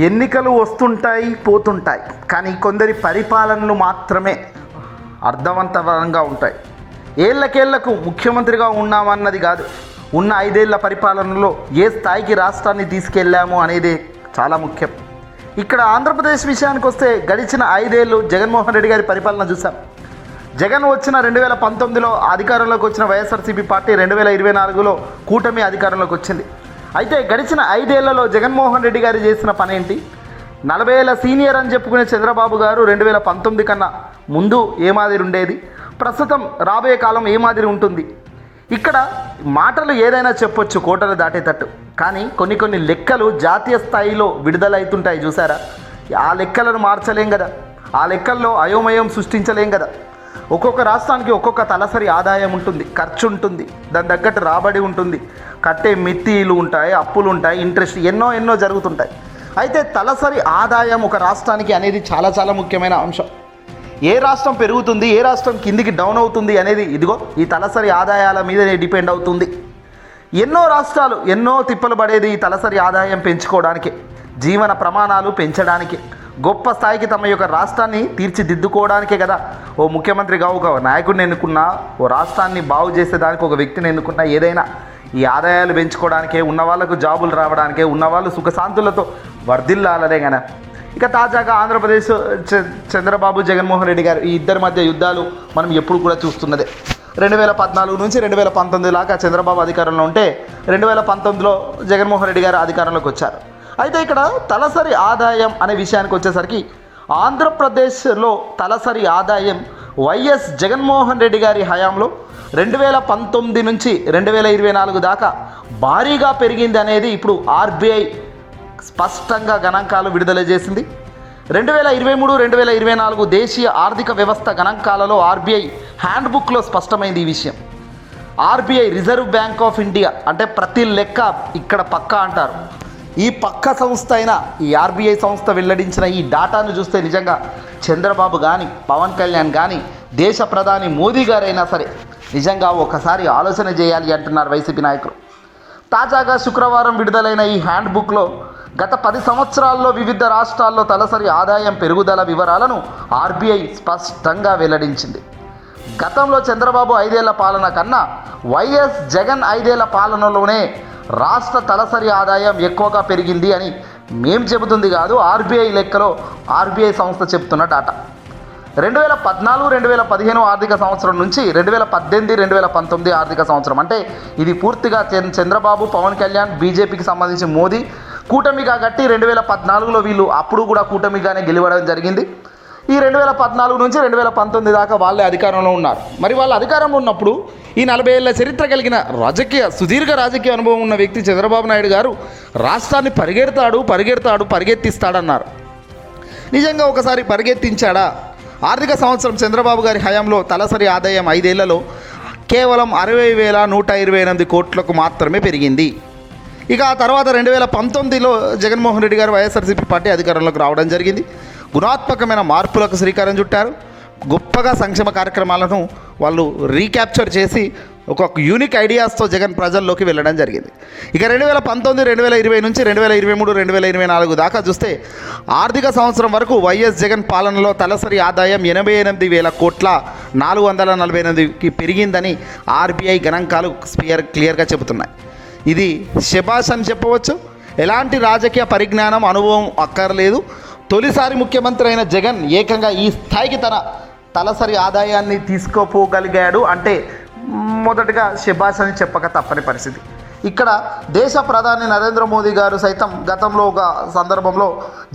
ఎన్నికలు వస్తుంటాయి పోతుంటాయి, కానీ కొందరి పరిపాలనలు మాత్రమే అర్థవంతంగా ఉంటాయి. ఏళ్ళకేళ్లకు ముఖ్యమంత్రిగా ఉన్నామన్నది కాదు, ఉన్న 5 ఏళ్ల పరిపాలనలో ఏ స్థాయికి రాష్ట్రాన్ని తీసుకెళ్ళాము అనేది చాలా ముఖ్యం. ఇక్కడ ఆంధ్రప్రదేశ్ విషయానికి వస్తే గడిచిన 5 ఏళ్ళు జగన్మోహన్ రెడ్డి గారి పరిపాలన చూసాం. జగన్ వచ్చిన 2019లో అధికారంలోకి వచ్చిన వైఎస్ఆర్సీపీ పార్టీ 2024లో కూటమి అధికారంలోకి వచ్చింది. అయితే గడిచిన 5 ఏళ్లలో జగన్మోహన్ రెడ్డి గారు చేసిన పని ఏంటి? 40 ఏళ్ల సీనియర్ అని చెప్పుకునే చంద్రబాబు గారు 2019 కన్నా ముందు ఏ మాదిరి ఉండేది, ప్రస్తుతం రాబోయే కాలం ఏ మాదిరి ఉంటుంది? ఇక్కడ మాటలు ఏదైనా చెప్పొచ్చు కోటలు దాటేటట్టు, కానీ కొన్ని లెక్కలు జాతీయ స్థాయిలో విడుదలవుతుంటాయి చూసారా? ఆ లెక్కలను మార్చలేం కదా, ఆ లెక్కల్లో అయోమయం సృష్టించలేం కదా. ఒక్కొక్క రాష్ట్రానికి ఒక్కొక్క తలసరి ఆదాయం ఉంటుంది, ఖర్చు ఉంటుంది, దాని తగ్గట్టు రాబడి ఉంటుంది, కట్టే మిత్తిలు ఉంటాయి, అప్పులు ఉంటాయి, ఇంట్రెస్ట్ ఎన్నో జరుగుతుంటాయి. అయితే తలసరి ఆదాయం ఒక రాష్ట్రానికి అనేది చాలా ముఖ్యమైన అంశం. ఏ రాష్ట్రం పెరుగుతుంది, ఏ రాష్ట్రం కిందికి డౌన్ అవుతుంది అనేది ఇదిగో ఈ తలసరి ఆదాయాల మీదనే డిపెండ్ అవుతుంది. ఎన్నో రాష్ట్రాలు ఎన్నో తిప్పలు పడేది ఈ తలసరి ఆదాయం పెంచుకోవడానికి, జీవన ప్రమాణాలు పెంచడానికి, గొప్ప స్థాయికి తమ యొక్క రాష్ట్రాన్ని తీర్చిదిద్దుకోవడానికే కదా. ఓ ముఖ్యమంత్రిగా ఒక నాయకుడిని ఎన్నుకున్నా, ఓ రాష్ట్రాన్ని బాగు చేసేదానికి ఒక వ్యక్తిని ఎన్నుకున్నా, ఏదైనా ఈ ఆదాయాలు పెంచుకోవడానికే, ఉన్న వాళ్ళకు జాబులు రావడానికే, ఉన్నవాళ్ళు సుఖశాంతులతో వర్ధిల్లాలనే కదా. ఇక తాజాగా ఆంధ్రప్రదేశ్ చంద్రబాబు జగన్మోహన్ రెడ్డి గారు ఈ ఇద్దరి మధ్య యుద్ధాలు మనం ఎప్పుడు కూడా చూస్తున్నదే. 2014 నుంచి 2019 దాకా చంద్రబాబు అధికారంలో ఉంటే 2019లో జగన్మోహన్ రెడ్డి గారు అధికారంలోకి వచ్చారు. అయితే ఇక్కడ తలసరి ఆదాయం అనే విషయానికి వచ్చేసరికి ఆంధ్రప్రదేశ్లో తలసరి ఆదాయం వైఎస్ జగన్మోహన్ రెడ్డి గారి హయాంలో 2019 నుంచి 2024 దాకా భారీగా పెరిగింది అనేది ఇప్పుడు ఆర్బీఐ స్పష్టంగా గణాంకాలు విడుదల చేసింది. 2023-2024 దేశీయ ఆర్థిక వ్యవస్థ గణాంకాలలో ఆర్బీఐ హ్యాండ్బుక్లో స్పష్టమైంది ఈ విషయం. RBI reserve bank of India అంటే ప్రతి లెక్క ఇక్కడ పక్కా అంటారు. ఈ పక్క సంస్థ అయిన ఈ ఆర్బీఐ సంస్థ వెల్లడించిన ఈ డాటాను చూస్తే నిజంగా చంద్రబాబు కానీ, పవన్ కళ్యాణ్ కానీ, దేశ ప్రధాని మోదీ గారైనా సరే నిజంగా ఒకసారి ఆలోచన చేయాలి అంటున్నారు వైసీపీ నాయకులు. తాజాగా శుక్రవారం విడుదలైన ఈ హ్యాండ్బుక్లో గత 10 సంవత్సరాల్లో వివిధ రాష్ట్రాల్లో తలసరి ఆదాయం పెరుగుదల వివరాలను ఆర్బీఐ స్పష్టంగా వెల్లడించింది. గతంలో చంద్రబాబు 5 ఏళ్ల పాలన కన్నా వైఎస్ జగన్ 5 ఏళ్ల పాలనలోనే రాష్ట్ర తలసరి ఆదాయం ఎక్కువగా పెరిగింది అని మేం చెబుతుంది కాదు, ఆర్బీఐ లెక్కలో ఆర్బీఐ సంస్థ చెప్తున్న డాటా. 2014-2015 ఆర్థిక సంవత్సరం నుంచి 2018-2019 ఆర్థిక సంవత్సరం అంటే ఇది పూర్తిగా చంద్రబాబు, పవన్ కళ్యాణ్, బీజేపీకి సంబంధించి మోదీ కూటమిగా గట్టి 2014లో వీళ్ళు అప్పుడు కూడా కూటమిగానే గెలవడం జరిగింది. ఈ 2014 నుంచి 2019 దాకా వాళ్ళే అధికారంలో ఉన్నారు. మరి వాళ్ళ అధికారంలో ఉన్నప్పుడు ఈ 40 ఏళ్ల చరిత్ర కలిగిన సుదీర్ఘ రాజకీయ అనుభవం ఉన్న వ్యక్తి చంద్రబాబు నాయుడు గారు రాష్ట్రాన్ని పరిగెత్తిస్తాడన్నారు. నిజంగా ఒకసారి పరిగెత్తించాడా? ఆర్థిక సంవత్సరం చంద్రబాబు గారి హయాంలో తలసరి ఆదాయం 5 ఏళ్లలో కేవలం 60,128 కోట్లకు మాత్రమే పెరిగింది. ఇక ఆ తర్వాత 2019లో జగన్మోహన్ రెడ్డి గారు వైఎస్ఆర్సీపీ పార్టీ అధికారంలోకి రావడం జరిగింది. గుణాత్మకమైన మార్పులకు శ్రీకారం చుట్టారు. గొప్పగా సంక్షేమ కార్యక్రమాలను వాళ్ళు రీక్యాప్చర్ చేసి ఒక యూనిక్ ఐడియాస్తో జగన్ ప్రజల్లోకి వెళ్ళడం జరిగింది. ఇక 2019, 2020 నుంచి 2023, 2024 దాకా చూస్తే ఆర్థిక సంవత్సరం వరకు వైఎస్ జగన్ పాలనలో తలసరి ఆదాయం 88,000 కోట్ల 448కి పెరిగిందని ఆర్బీఐ గణాంకాలు క్లియర్గా చెబుతున్నాయి. ఇది శభాష్ అని చెప్పవచ్చు. ఎలాంటి రాజకీయ పరిజ్ఞానం, అనుభవం అక్కర్లేదు. తొలిసారి ముఖ్యమంత్రి అయిన జగన్ ఏకంగా ఈ స్థాయికి తన తలసరి ఆదాయాన్ని తీసుకుపోగలిగాడు అంటే మొదటగా శభాష్ అని చెప్పక తప్పని పరిస్థితి. ఇక్కడ దేశ ప్రధాని నరేంద్ర మోదీ గారు సైతం గతంలో ఒక సందర్భంలో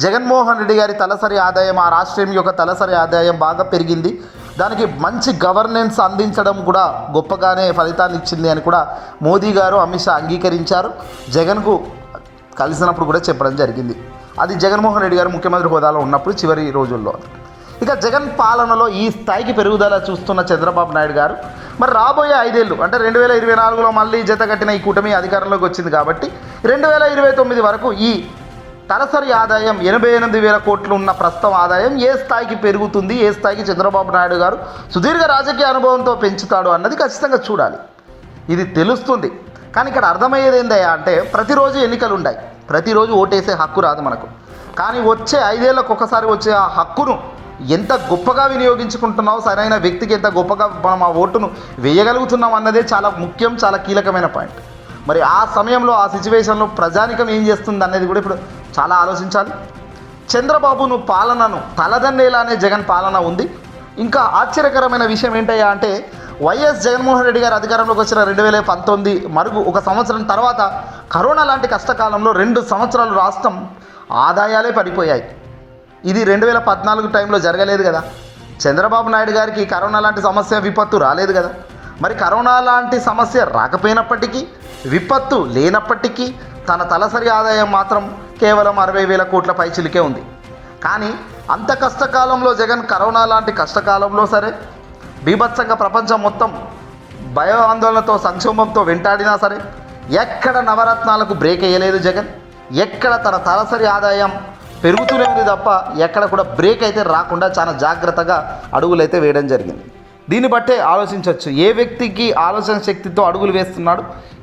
జగన్మోహన్ రెడ్డి గారి తలసరి ఆదాయం, ఆ రాష్ట్రం యొక్క తలసరి ఆదాయం బాగా పెరిగింది, దానికి మంచి గవర్నెన్స్ అందించడం కూడా గొప్పగానే ఫలితాన్ని ఇచ్చింది అని కూడా మోదీ గారు, అమిత్ షా అంగీకరించారు. జగన్కు కలిసినప్పుడు కూడా చెప్పడం జరిగింది. అది జగన్మోహన్ రెడ్డి గారు ముఖ్యమంత్రి హోదాలో ఉన్నప్పుడు చివరి రోజుల్లో. ఇక జగన్ పాలనలో ఈ స్థాయికి పెరుగుదల చూస్తున్న చంద్రబాబు నాయుడు గారు మరి రాబోయే 5 ఏళ్ళు అంటే 2024లో మళ్ళీ జతకట్టిన ఈ కూటమి అధికారంలోకి వచ్చింది కాబట్టి 2029 వరకు ఈ తలసరి ఆదాయం 88,000 కోట్లు ఉన్న ప్రస్తుతం ఆదాయం ఏ స్థాయికి పెరుగుతుంది, ఏ స్థాయికి చంద్రబాబు నాయుడు గారు సుదీర్ఘ రాజకీయ అనుభవంతో పెంచుతాడు అన్నది ఖచ్చితంగా చూడాలి. ఇది తెలుస్తుంది. కానీ ఇక్కడ అర్థమయ్యేది ఏందయ్యా అంటే ప్రతిరోజు ఎన్నికలు ఉన్నాయి, ప్రతిరోజు ఓటేసే హక్కు రాదు మనకు. కానీ వచ్చే 5 ఏళ్ళకు ఒకసారి వచ్చే ఆ హక్కును ఎంత గొప్పగా వినియోగించుకుంటున్నావు, సరైన వ్యక్తికి ఎంత గొప్పగా మనం ఆ ఓటును వేయగలుగుతున్నాం అన్నదే చాలా ముఖ్యం, చాలా కీలకమైన పాయింట్. మరి ఆ సమయంలో ఆ సిచ్యువేషన్లో ప్రజానికం ఏం చేస్తుంది అనేది కూడా ఇప్పుడు చాలా ఆలోచించాలి. చంద్రబాబును పాలనను తలదన్నేలానే జగన్ పాలన ఉంది. ఇంకా ఆశ్చర్యకరమైన విషయం ఏంటయ్యా అంటే వైఎస్ జగన్మోహన్ రెడ్డి గారు అధికారంలోకి వచ్చిన 2019 మరుగు ఒక సంవత్సరం తర్వాత కరోనా లాంటి కష్టకాలంలో 2 సంవత్సరాలు రాష్ట్రం ఆదాయాలే పడిపోయాయి. ఇది 2014 టైంలో జరగలేదు కదా. చంద్రబాబు నాయుడు గారికి కరోనా లాంటి సమస్య విపత్తు రాలేదు కదా. మరి కరోనా లాంటి సమస్య రాకపోయినప్పటికీ, విపత్తు లేనప్పటికీ తన తలసరి ఆదాయం మాత్రం కేవలం 60,000 కోట్ల పైచిలికే ఉంది. కానీ అంత కష్టకాలంలో జగన్ కరోనా లాంటి కష్టకాలంలో సరే బీభత్సంగా ప్రపంచం మొత్తం భయ ఆందోళనతో సంక్షోభంతో వెంటాడినా సరే ఎక్కడ నవరత్నాలకు బ్రేక్ వేయలేదు జగన్. ఎక్కడ తన తలసరి ఆదాయం పెరుగుతూనే ఉంది తప్ప ఎక్కడ కూడా బ్రేక్ అయితే రాకుండా చాలా జాగ్రత్తగా అడుగులైతే వేయడం జరిగింది. దీన్ని బట్టే ఆలోచించవచ్చు ఏ వ్యక్తికి ఆలోచన శక్తితో అడుగులు వేస్తున్నాడు,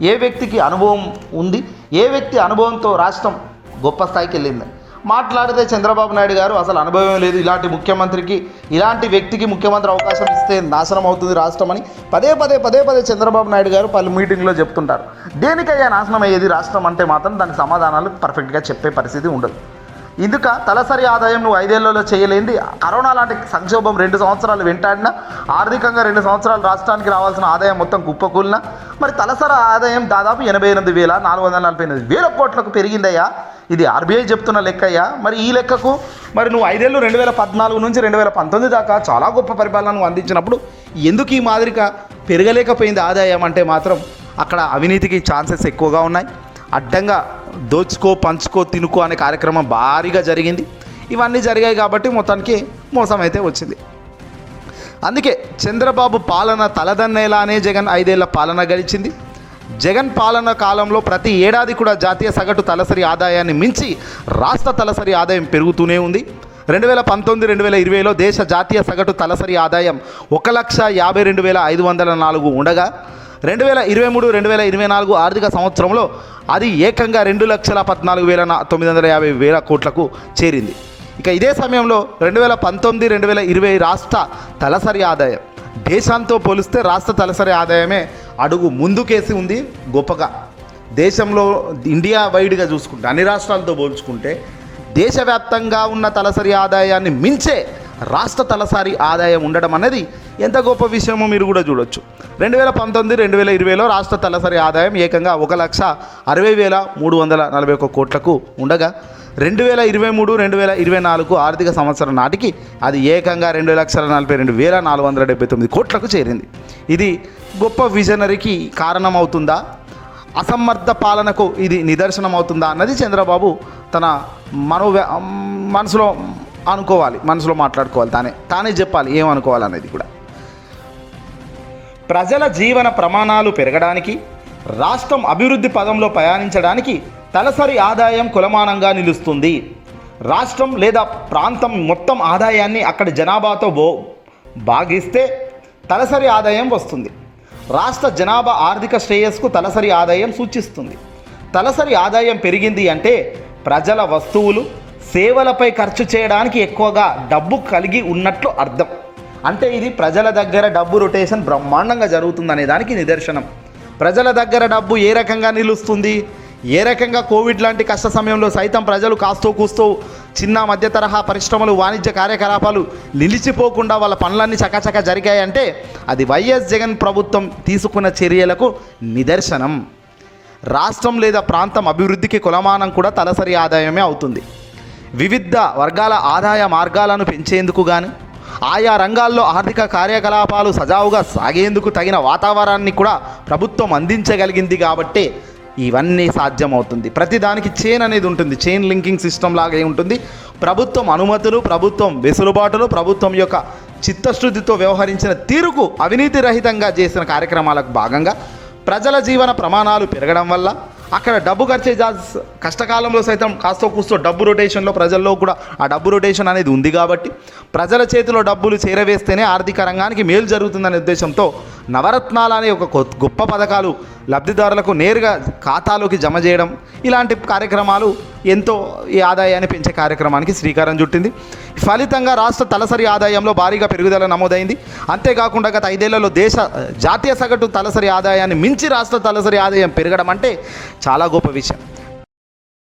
ఏ వ్యక్తికి అనుభవం ఉంది, ఏ వ్యక్తి అనుభవంతో రాష్ట్రం గొప్ప స్థాయికి వెళ్ళింది. మాట్లాడితే చంద్రబాబు నాయుడు గారు అసలు అనుభవం లేదు, ఇలాంటి ముఖ్యమంత్రికి, ఇలాంటి వ్యక్తికి ముఖ్యమంత్రి అవకాశం ఇస్తే నాశనం అవుతుంది రాష్ట్రం అని పదే పదే చంద్రబాబు నాయుడు గారు పలు మీటింగ్లో చెప్తుంటారు. దేనికయ్యా నాశనం అయ్యేది రాష్ట్రం అంటే మాత్రం దానికి సమాధానాలు పర్ఫెక్ట్గా చెప్పే పరిస్థితి ఉండదు. ఇందుక తలసరి ఆదాయం నువ్వు 5 ఏళ్లలో చేయలేంది, కరోనా లాంటి సంక్షోభం 2 సంవత్సరాలు వెంటాడినా, ఆర్థికంగా 2 సంవత్సరాలు రాష్ట్రానికి రావాల్సిన ఆదాయం మొత్తం కుప్పకూలినా, మరి తలసరి ఆదాయం దాదాపు 88,448,000 కోట్లకు పెరిగిందయ్యా. ఇది ఆర్బీఐ చెప్తున్న లెక్కయ్యా. మరి ఈ లెక్కకు మరి నువ్వు 5 ఏళ్ళు 2014 నుంచి 2019 దాకా చాలా గొప్ప పరిపాలన నువ్వు అందించినప్పుడు ఎందుకు ఈ మాదిరిగా పెరగలేకపోయింది ఆదాయం అంటే మాత్రం అక్కడ అవినీతికి ఛాన్సెస్ ఎక్కువగా ఉన్నాయి. అడ్డంగా దోచుకో పంచుకో తినుకో అనే కార్యక్రమం భారీగా జరిగింది. ఇవన్నీ జరిగాయి కాబట్టి మొత్తానికి మోసం అయితే వచ్చింది. అందుకే చంద్రబాబు పాలన తలదన్నేలానే జగన్ 5 ఏళ్ల పాలన గడిచింది. జగన్ పాలన కాలంలో ప్రతి ఏడాది కూడా జాతీయ సగటు తలసరి ఆదాయాన్ని మించి రాష్ట్ర తలసరి ఆదాయం పెరుగుతూనే ఉంది. 2019-2020లో దేశ జాతీయ సగటు తలసరి ఆదాయం 1,52,504 ఉండగా 2023-2024 ఆర్థిక సంవత్సరంలో అది ఏకంగా 2,14,950 కోట్లకు చేరింది. ఇక ఇదే సమయంలో 2019-2020 రాష్ట్ర తలసరి ఆదాయం దేశంతో పోలిస్తే రాష్ట్ర తలసరి ఆదాయమే అడుగు ముందుకేసి ఉంది గొప్పగా. దేశంలో ఇండియా వైడ్గా చూసుకుంటే అన్ని రాష్ట్రాలతో పోల్చుకుంటే దేశవ్యాప్తంగా ఉన్న తలసరి ఆదాయాన్ని మించే రాష్ట్ర తలసరి ఆదాయం ఉండడం అనేది ఎంత గొప్ప విషయమో మీరు కూడా చూడొచ్చు. 2019-2020లో రాష్ట్ర తలసరి ఆదాయం ఏకంగా 1,60,341 కోట్లకు ఉండగా 2023-2024 ఆర్థిక సంవత్సరం నాటికి అది ఏకంగా 2,42,479 కోట్లకు చేరింది. ఇది గొప్ప విజనరీకి కారణమవుతుందా, అసమర్థ పాలనకు ఇది నిదర్శనం అవుతుందా అన్నది చంద్రబాబు తన మనసులో అనుకోవాలి, మనసులో మాట్లాడుకోవాలి, తానే చెప్పాలి ఏమనుకోవాలనేది కూడా. ప్రజల జీవన ప్రమాణాలు పెరగడానికి, రాష్ట్రం అభివృద్ధి పదంలో ప్రయాణించడానికి తలసరి ఆదాయం కొలమానంగా నిలుస్తుంది. రాష్ట్రం లేదా ప్రాంతం మొత్తం ఆదాయాన్ని అక్కడి జనాభాతో భాగిస్తే తలసరి ఆదాయం వస్తుంది. రాష్ట్ర జనాభా ఆర్థిక శ్రేయస్సుకు తలసరి ఆదాయం సూచిస్తుంది. తలసరి ఆదాయం పెరిగింది అంటే ప్రజల వస్తువులు సేవలపై ఖర్చు చేయడానికి ఎక్కువగా డబ్బు కలిగి ఉన్నట్లు అర్థం. అంటే ఇది ప్రజల దగ్గర డబ్బు రొటేషన్ బ్రహ్మాండంగా జరుగుతుందనే దానికి నిదర్శనం. ప్రజల దగ్గర డబ్బు ఏ రకంగా నిలుస్తుంది, ఏ రకంగా కోవిడ్ లాంటి కష్ట సమయంలో సైతం ప్రజలు కాస్తో కూస్తో చిన్న మధ్య తరహా పరిశ్రమలు, వాణిజ్య కార్యకలాపాలు నిలిచిపోకుండా వాళ్ళ పనులన్నీ చకచక జరిగాయంటే అది వైఎస్ జగన్ ప్రభుత్వం తీసుకున్న చర్యలకు నిదర్శనం. రాష్ట్రం లేదా ప్రాంతం అభివృద్ధికి కొలమానం కూడా తలసరి ఆదాయమే అవుతుంది. వివిధ వర్గాల ఆదాయ మార్గాలను పెంచేందుకు గాను, ఆయా రంగాల్లో ఆర్థిక కార్యకలాపాలు సజావుగా సాగేందుకు తగిన వాతావరణాన్ని కూడా ప్రభుత్వం అందించగలిగింది కాబట్టే ఇవన్నీ సాధ్యమవుతుంది. ప్రతిదానికి చైన్ అనేది ఉంటుంది, చైన్ లింకింగ్ సిస్టమ్ లాగే ఉంటుంది. ప్రభుత్వం అనుమతులు, ప్రభుత్వం వెసులుబాటులు, ప్రభుత్వం యొక్క చిత్తశుద్ధితో వ్యవహరించిన తీరుకు, అవినీతి రహితంగా చేసిన కార్యక్రమాలకు భాగంగా ప్రజల జీవన ప్రమాణాలు పెరగడం వల్ల అక్కడ డబ్బు ఖర్చే కష్టకాలంలో సైతం కాస్తో కూస్తో డబ్బు రొటేషన్లో ప్రజల్లో కూడా ఆ డబ్బు రొటేషన్ అనేది ఉంది కాబట్టి ప్రజల చేతిలో డబ్బులు చేరవేస్తేనే ఆర్థిక రంగానికి మేలు జరుగుతుందనే ఉద్దేశంతో నవరత్నాలు అనే ఒక గొప్ప పథకాలు లబ్ధిదారులకు నేరుగా ఖాతాలోకి జమ చేయడం, ఇలాంటి కార్యక్రమాలు ఎంతో ఈ ఆదాయాన్ని పెంచే కార్యక్రమానికి శ్రీకారం చుట్టింది. ఫలితంగా రాష్ట్ర తలసరి ఆదాయంలో భారీగా పెరుగుదల నమోదైంది. అంతేకాకుండా గత 5 ఏళ్లలో జాతీయ సగటు తలసరి ఆదాయాన్ని మించి రాష్ట్ర తలసరి ఆదాయం పెరగడం అంటే చాలా గొప్ప విషయం.